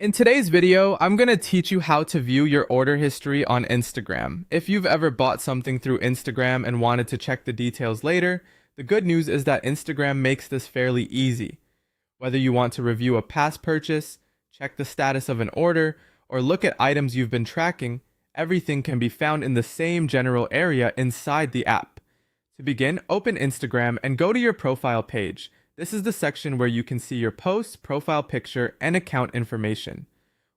In today's video, I'm going to teach you how to view your order history on Instagram. If you've ever bought something through Instagram and wanted to check the details later, the good news is that Instagram makes this fairly easy. Whether you want to review a past purchase, check the status of an order, or look at items you've been tracking, everything can be found in the same general area inside the app. To begin, open Instagram and go to your profile page. This is the section where you can see your post, profile picture, and account information.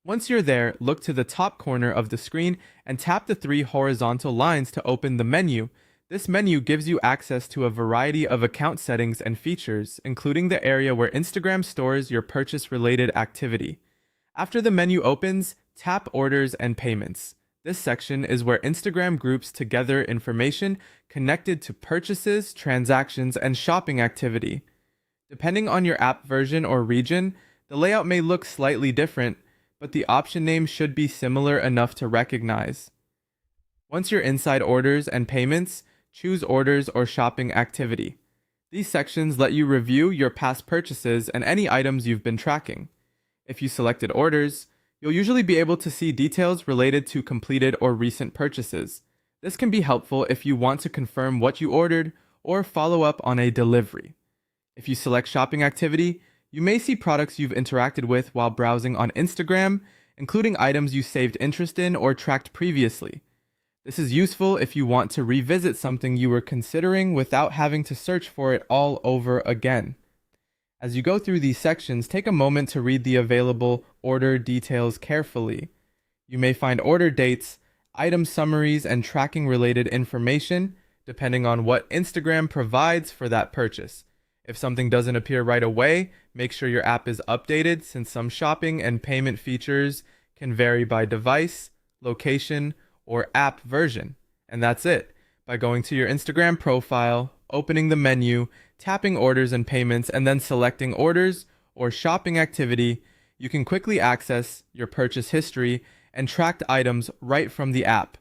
Once you're there, look to the top corner of the screen and tap the three horizontal lines to open the menu. This menu gives you access to a variety of account settings and features, including the area where Instagram stores your purchase-related activity. After the menu opens, tap Orders and Payments. This section is where Instagram groups together information connected to purchases, transactions, and shopping activity. Depending on your app version or region, the layout may look slightly different, but the option name should be similar enough to recognize. Once you're inside Orders and Payments, choose Orders or Shopping Activity. These sections let you review your past purchases and any items you've been tracking. If you selected Orders, you'll usually be able to see details related to completed or recent purchases. This can be helpful if you want to confirm what you ordered or follow up on a delivery. If you select Shopping Activity, you may see products you've interacted with while browsing on Instagram, including items you saved interest in or tracked previously. This is useful if you want to revisit something you were considering without having to search for it all over again. As you go through these sections, take a moment to read the available order details carefully. You may find order dates, item summaries, and tracking related information, depending on what Instagram provides for that purchase. If something doesn't appear right away, make sure your app is updated since some shopping and payment features can vary by device, location, or app version. And that's it. By going to your Instagram profile, opening the menu, tapping Orders and Payments, and then selecting Orders or Shopping Activity, you can quickly access your purchase history and tracked items right from the app.